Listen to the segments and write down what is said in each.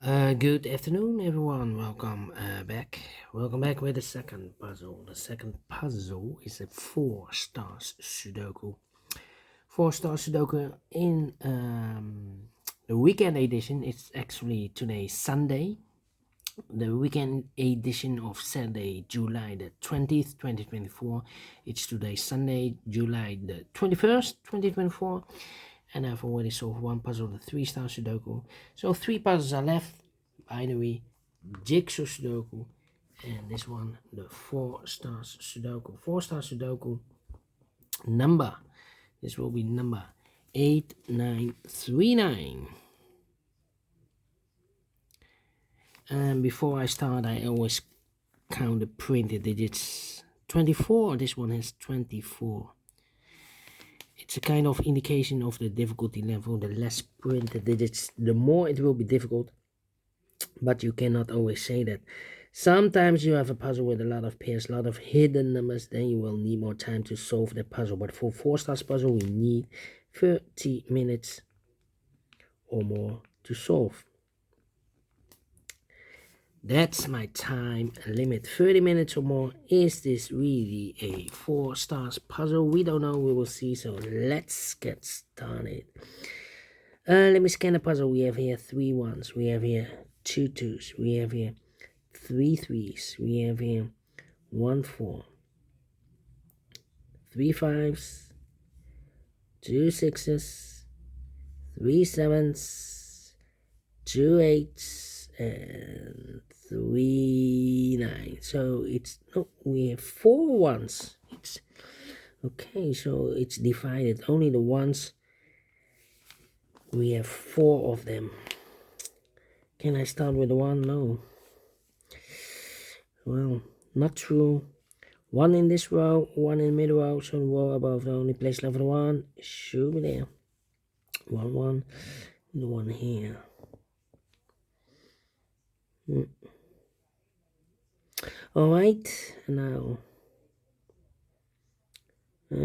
Good afternoon, everyone. Welcome back. Welcome back with the second puzzle. The second puzzle is a Four Stars Sudoku. Four Stars Sudoku in the weekend edition. It's actually today Sunday. The weekend edition of Saturday, July the 20th, 2024. It's today Sunday, July the 21st, 2024. And I've already solved one puzzle, the 3-star Sudoku. So 3 puzzles are left. Binary, Jigsaw Sudoku, and this one, the 4 Stars Sudoku. 4 Stars Sudoku number. This will be number 8939. And before I start, I always count the printed digits. 24. This one has 24. It's a kind of indication of the difficulty level. The less printed digits, the more it will be difficult. But you cannot always say that. Sometimes you have a puzzle with a lot of pairs, a lot of hidden numbers, then you will need more time to solve the puzzle. But for 4 stars puzzle, we need 30 minutes or more to solve. That's my time limit, 30 minutes or more. Is this really a 4 stars puzzle? We don't know, we will see. So let's get started. Let me scan the puzzle. We have here 3 ones, we have here 2 twos, we have here 3 threes, we have here 1 4, 3 fives, 2 sixes, 3 sevens, 2 eights, and 3 nines. So it's we have 4 ones. It's okay, so it's divided. Only the ones, we have 4 of them. Can I start with 1? No. Well, not true. 1 in this row, 1 in the middle row, so the row above the only place left for the 1 should be there. 1 1, the 1 here. Alright, now 3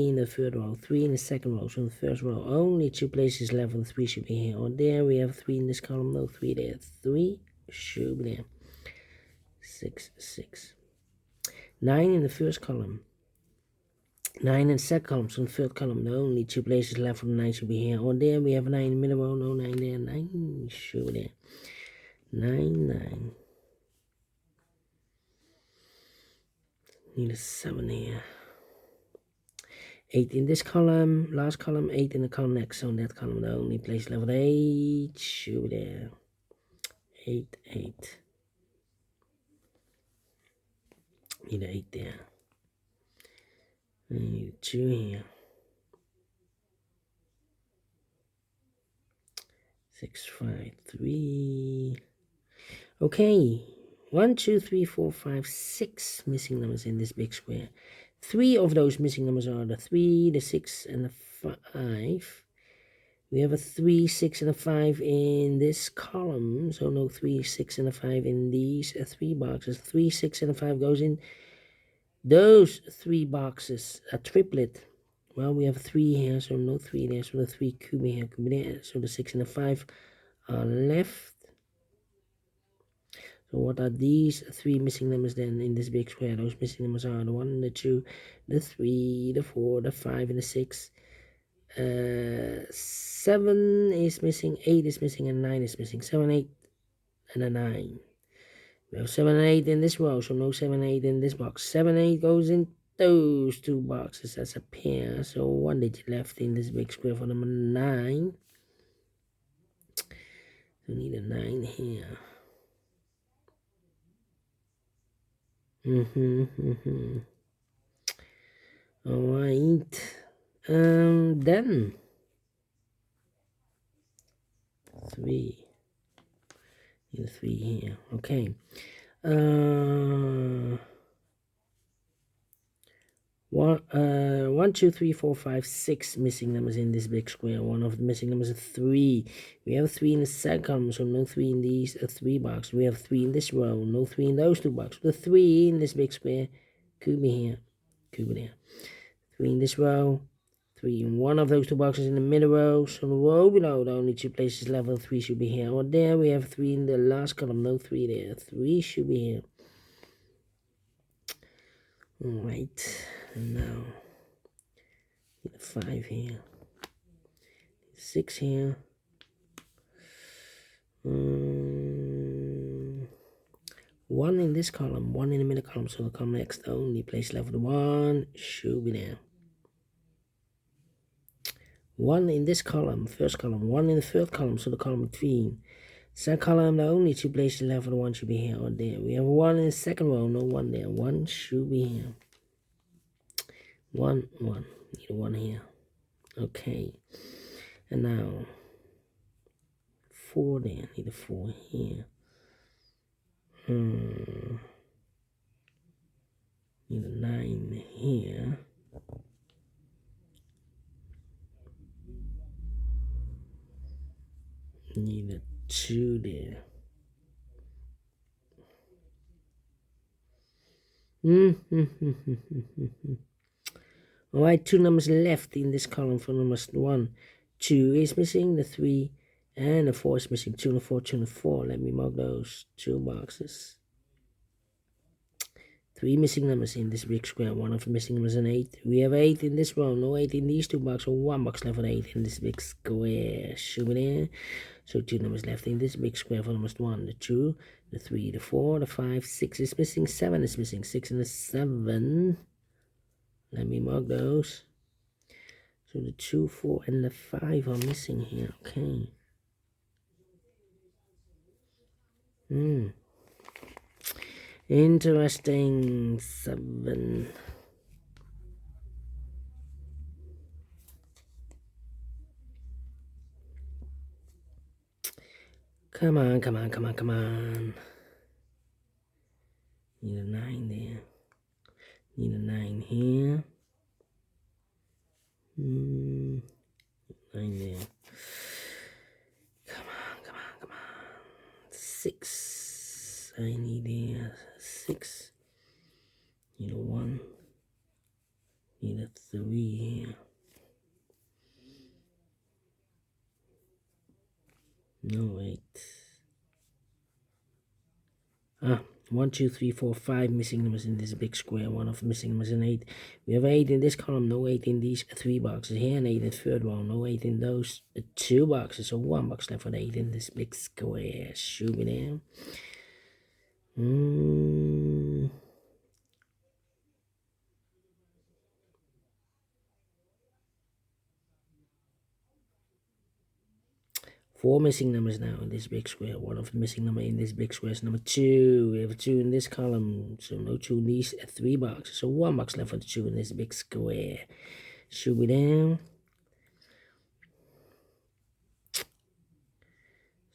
in the third row, 3 in the second row, so in the first row only 2 places left, and 3 should be here. Or there we have 3 in this column, no 3 there, 3 should be there. 6 6. 9 in the first column, 9 in the second column, so in the third column, the only 2 places left for the 9 should be here. Or there we have 9 in the middle row, no 9 there, 9 should be there. 9 9. Need a 7 here. 8 in this column, last column, 8 in the column next, so in that column the only place left 8 should be there. 8 8. Need an 8 there. I need a 2 here. 6 5 3. Okay, 1 2 3 4 5 6 missing numbers in this big square. 3 of those missing numbers are the 3, the 6, and the 5. We have a 3, 6, and a 5 in this column, so no 3, 6, and a 5 in these 3 boxes. 3, 6, and a 5 goes in those 3 boxes, a triplet. Well, we have 3 here, so no 3 there, so the 3 could be here, could be there. So the 6 and the 5 are left. So what are these 3 missing numbers then in this big square? Those missing numbers are the 1, the 2, the 3, the 4, the 5, and the 6. 7 is missing, 8 is missing, and 9 is missing. 7, 8, and a 9. We have 7 and 8 in this row, so no 7 and 8 in this box. 7 and 8 goes in those 2 boxes as a pair. So 1 digit left in this big square for number 9. So we need a 9 here. Alright. Then 3. Need a 3 here. Okay. 1 2 3 4 5 6 missing numbers in this big square. One of the missing numbers is 3. We have 3 in the second column, so no 3 in these 3 boxes. We have 3 in this row, no 3 in those 2 boxes. The 3 in this big square could be here, could be there. 3 in this row, 3 in one of those two boxes in the middle row. So the row below, the only two places level 3 should be here or there. We have 3 in the last column, no 3 there. 3 should be here. Alright, and now 5 here, 6 here. 1 in this column, 1 in the middle column, so the column next, the only place level 1 should be there. 1 in this column, first column, 1 in the third column, so the column between. Second column, the only two places left for the 1 should be here or there. We have 1 in the second row, no 1 there. 1 should be here. 1, 1. Need a 1 here. Okay. And now 4 there. Need a 4 here. Need a 9 here. Need a 2 there. Alright, 2 numbers left in this column for numbers 1. 2 is missing, the 3 and the 4 is missing. 2 and the 4, 2 and the 4. Let me mark those 2 boxes. 3 missing numbers in this big square. 1 of the missing numbers is an 8. We have 8 in this row, no 8 in these 2 boxes. So 1 box left for 8 in this big square. Should be there. So 2 numbers left in this big square for numbers 1. The 2, the 3, the 4, the 5, 6 is missing. 7 is missing. 6 and the 7. Let me mark those. So the 2, 4, and the 5 are missing here. Okay. Interesting. 7. Come on, come on, come on, come on. Need a 9 there. Need a 9 here. 9 there. Come on, come on, come on. 6. I need a 6. Need a 1. Need a 3 here. No, 8. 1, 2, 3, 4, 5 missing numbers in this big square. 1 of the missing numbers is an 8. We have 8 in this column, no 8 in these 3 boxes here, and 8 in the third one, no 8 in those 2 boxes. So 1 box left for the 8 in this big square. Should be there. 4 missing numbers now in this big square. 1 of the missing number in this big square is number 2. We have a 2 in this column, so no 2 in these 3 boxes. So 1 box left for the 2 in this big square. Should be there.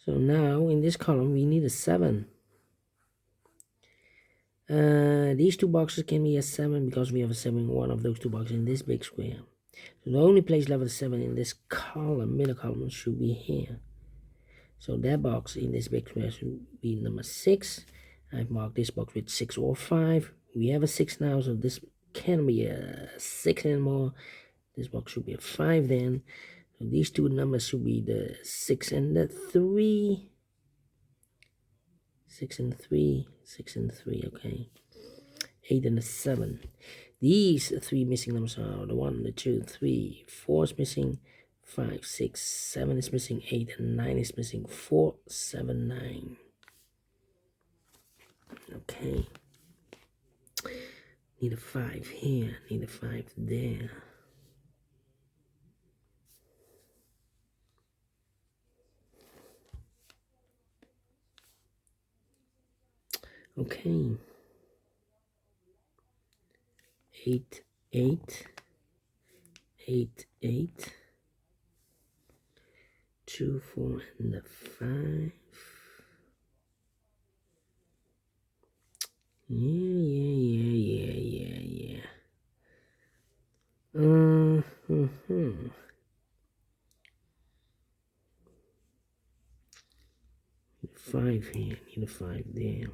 So now in this column we need a 7. These 2 boxes can be a 7 because we have a 7 in one of those 2 boxes in this big square. So the only place left with a 7 in this column, middle column, should be here. So that box in this big square should be number 6. I've marked this box with 6 or 5. We have a 6 now, so this can be a 6 anymore. This box should be a 5 then. So these 2 numbers should be the 6 and the 3. 6 and 3. 6 and 3, okay. 8 and the 7. These 3 missing numbers are the 1, the 2, 3, 4 is missing. 5, 6, 7 is missing, 8 and 9 is missing. 4, 7, 9. Okay. Need a 5 here, need a 5 there. Okay. 8, 8, 8, 8. 2, 4, and the 5. Yeah. 5 here, need a 5 there.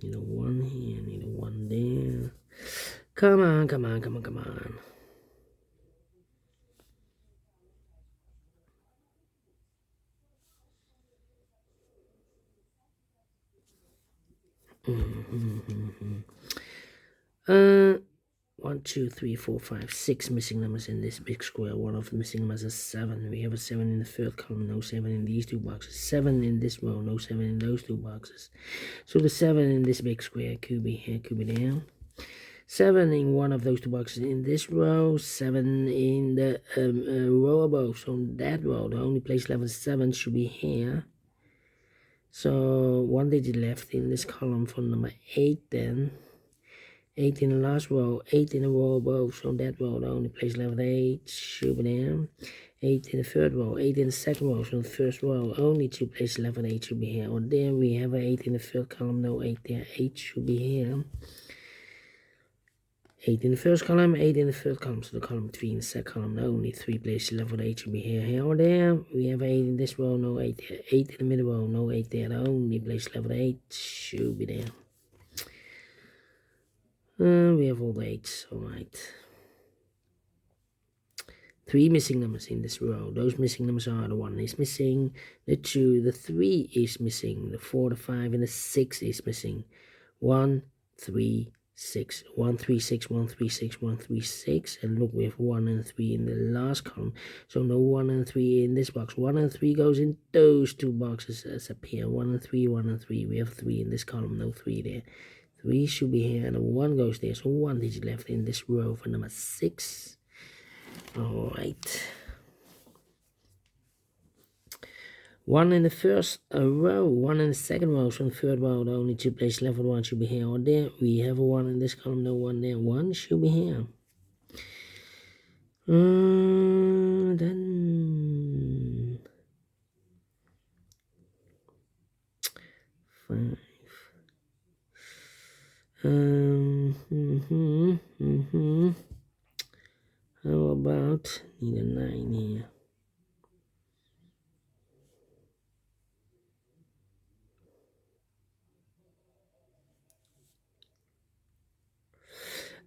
Need a 1 here, need a 1 there. Come on, come on, come on, come on. Uh, 1, 2, 3, 4, 5, 6 missing numbers in this big square. One of the missing numbers is 7. We have a 7 in the third column, no 7 in these two boxes. 7 in this row, no 7 in those two boxes. So the 7 in this big square could be here, could be there. 7 in one of those two boxes in this row, 7 in the row above. So in that row, the only place left is 7 should be here. So one digit left in this column for number 8 then. 8 in the last row, 8 in the row above, so that row, the only place left 8 should be there. 8 in the third row, 8 in the second row, so in the first row, only 2 places left, 8 should be here. Or there we have an 8 in the third column, no 8 there, 8 should be here. 8 in the first column, 8 in the third column, so the column 3 in the second column, only 3 places left, 8 should be here, here or there. We have 8 in this row, no 8 there, 8 in the middle row, no 8 there, the only place left, 8 should be there. We have all the 8s, alright. 3 missing numbers in this row. Those missing numbers are the 1 is missing, the 2, the 3 is missing, the 4, the 5, and the 6 is missing. 1, 3, 6. 1, 3, 6, 1, 3, 6, 1, 3, 6. And look, we have 1 and 3 in the last column. So no 1 and 3 in this box. 1 and 3 goes in those two boxes as appear. 1 and 3, 1 and 3. We have 3 in this column, no 3 there. 3 should be here, and a 1 goes there. So 1 digit left in this row for number 6. Alright. 1 in the first row, 1 in the second row, so in the third row, the only 2 places left, 1 should be here or there. We have a 1 in this column, no 1 there. 1 should be here. Then 5. How about need a 9 here?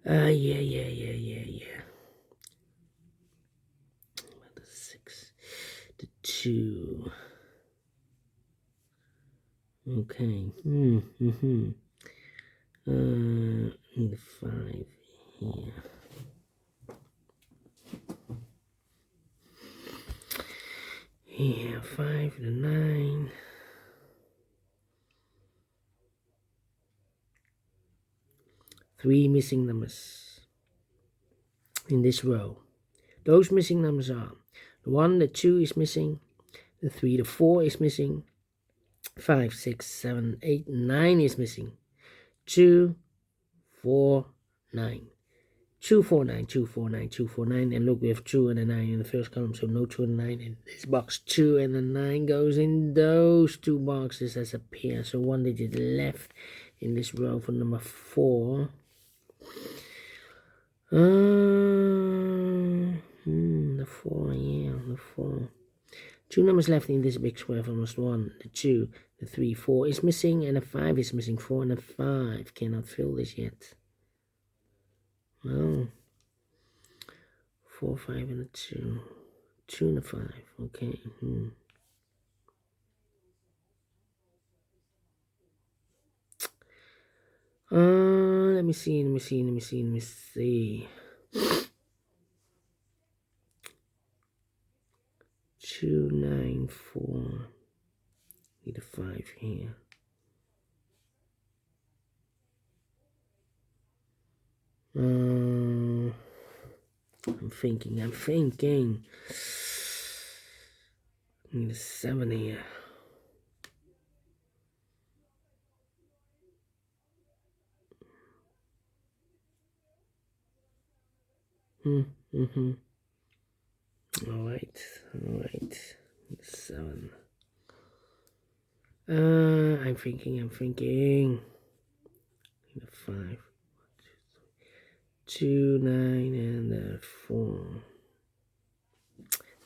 Yeah. About the 6, the 2. Okay. Need a 5 here. Yeah, 5 to 9. 3 missing numbers in this row. Those missing numbers are the 1, the 2 is missing, the 3, the 4 is missing, 5, 6, 7, 8, 9 is missing. 2, 4, 9. 2, 4, 9, 2, 4, 9, 2, 4, 9. And look, we have 2 and a 9 in the first column, so no 2 and a 9 in this box. 2 and a 9 goes in those two boxes as a pair. So 1 digit left in this row for number 4. The 4, yeah, the 4. 2 numbers left in this big square for almost 1. The 2, the 3, 4 is missing, and the 5 is missing. 4 and a 5 cannot fill this yet. Well, 4, 5, and a 2. 2 and a 5. Okay. Let me see. 2, 9, 4. Need a 5 here. I'm thinking. Need a 7 here. Alright. 7. I'm thinking. Need a 5. 2, 9, and 4.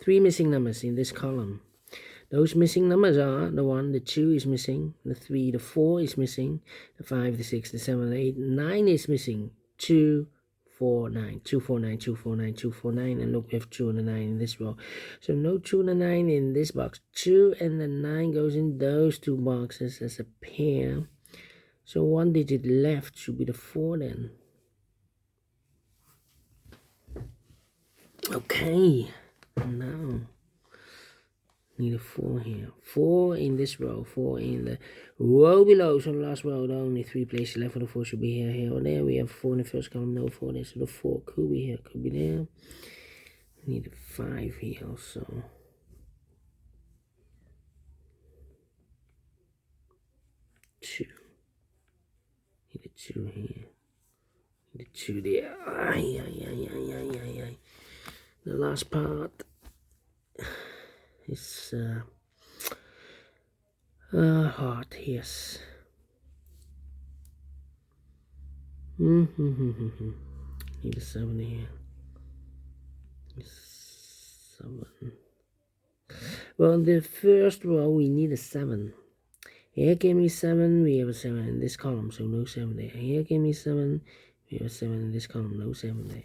3 missing numbers in this column. Those missing numbers are the 1, the 2 is missing, the 3, the 4 is missing, the 5, the 6, the 7, the 8, 9 is missing. 2, 9, 2, 4, 9, 2, 4, 9, 2, 4, 9, and look, we have 2 and a 9 in this row. So no 2 and a 9 in this box. 2 and the 9 goes in those two boxes as a pair. So one digit left should be the 4 then. Okay, now need a 4 here. 4 in this row, 4 in the row below. So the last row, the only 3 places left for the 4 should be here, here, or there. We have 4 in the first column, no 4 there. So the 4 could be here, could be there. Need a 5 here also. 2. Need a 2 here. Need a 2 there. Ay, ay, ay, ay, ay, ay, ay. The last part is hard, yes. Need a 7 here. 7. Well, in the first row we need a 7. Here came me 7, we have a 7 in this column, so no 7 there. Here came me 7, we have a 7 in this column, no 7 there.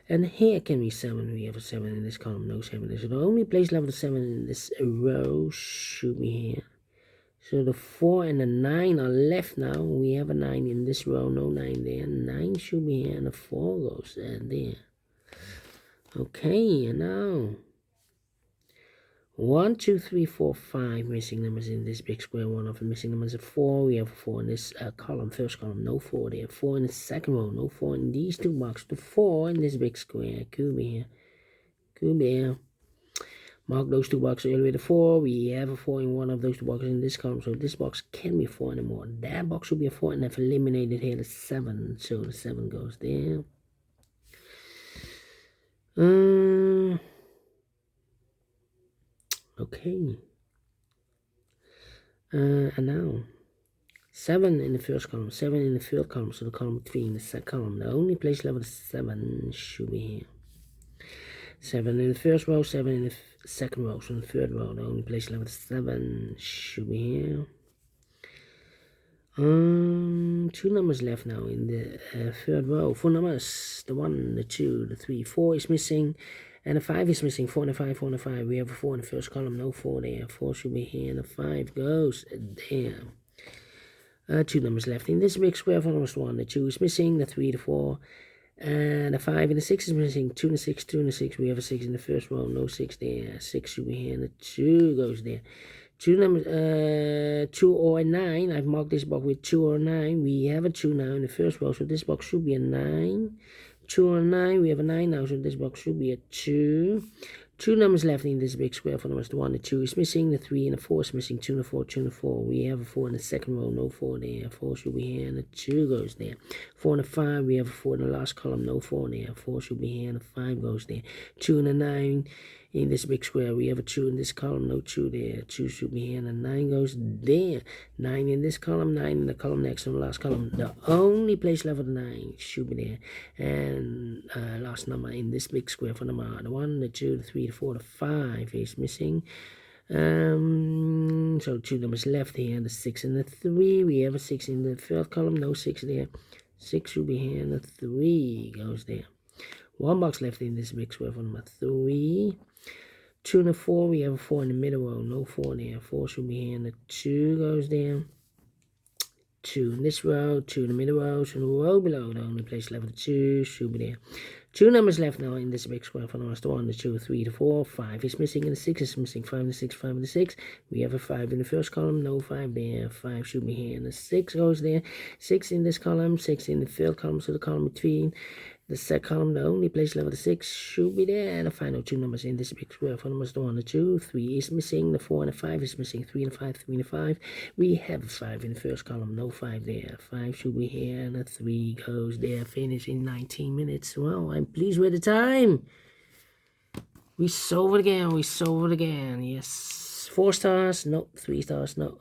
And here came me 7, we have a 7 in this column, no 7 there. So the only place left with 7 in this row should be here. So the 4 and the 9 are left now. We have a 9 in this row, no 9 there. 9 should be here, and the 4 goes there. Okay, and now 1, 2, 3, 4, 5 missing numbers in this big square. One of the missing numbers is 4. We have a 4 in this column, first column, no 4 there. 4 in the second row, no 4 in these two boxes. The 4 in this big square, could be here, could be here. Mark those two boxes earlier with a 4. We have a 4 in one of those two boxes in this column, so this box can't be 4 anymore. That box should be a 4, and I've eliminated here the 7, so the 7 goes there. Okay. And now 7 in the first column, 7 in the third column, so the column 3 in the second column. The only place left with 7 should be here. 7 in the first row, 7 in the second row, so in the third row, the only place left with 7 should be here. 2 numbers left now in the third row. 4 numbers, the 1, the 2, the 3, 4 is missing, and the 5 is missing. 4 and a 5, 4 and a 5. We have a 4 in the first column, no 4 there. 4 should be here, and the 5 goes there. 2 numbers left in this big square. 4 numbers, 1, the 2 is missing, the 3, the 4, and the 5 and the 6 is missing. 2 and the 6, 2 and the 6. We have a 6 in the first row, no 6 there. 6 should be here, and the 2 goes there. 2 numbers, 2 or a 9. I've marked this box with 2 or 9. We have a 2 now in the first row, so this box should be a 9. 2 or 9. We have a 9 now, so this box should be a 2. 2 numbers left in this big square. 4 numbers, the 1, the 2 is missing, the 3 and the 4 is missing. 2 and the 4, 2 and the 4. We have a 4 in the second row, no 4 there. 4 should be here, and the 2 goes there. 4 and the 5, we have a 4 in the last column, no 4 there. 4 should be here, and the 5 goes there. 2 and the 9 in this big square. We have a 2 in this column, no 2 there. 2 should be here, and the 9 goes there. 9 in this column, 9 in the column next to the last column. The only place left with 9 should be there. And last number in this big square for number the 1, the 2, the 3, the 4, the 5 is missing. So 2 numbers left here, the 6 and the 3. We have a 6 in the third column, no 6 there. 6 should be here, and the 3 goes there. 1 box left in this big square for number 3. 2 and the 4, we have a 4 in the middle row, no 4 there. 4 should be here, and the 2 goes there. 2 in this row, 2 in the middle row, so the row below, the only place left with 2 should be there. 2 numbers left now in this big square for numbers, the 1, the 2, 3, the 4, 5 is missing, and the 6 is missing. 5 and the 6, 5 and the 6. We have a 5 in the first column, no 5 there. 5 should be here, and the 6 goes there. 6 in this column, 6 in the third column, so the column between the second column, the only place left with 6 should be there. And the final 2 numbers in this big square for numbers, the 1, the 2, 3 is missing, the 4 and the 5 is missing. 3 and the 5, 3 and the 5. We have a 5 in the first column, no 5 there. 5 should be here, and the 3 goes there. Finish in 19 minutes. Well, I'm pleased with the time. We solved it again. Yes. 4 stars, no. 3 stars, no.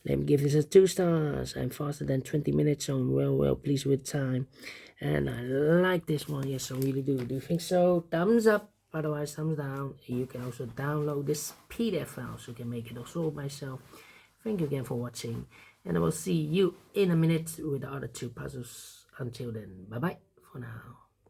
Let me give this a 2 stars. I'm faster than 20 minutes, so I'm well pleased with the time. And I like this one. Yes, I really do. Do you think so? Thumbs up. Otherwise, thumbs down. You can also download this PDF file so you can make it also myself. Thank you again for watching. And I will see you in a minute with the other 2 puzzles. Until then, bye-bye. for now.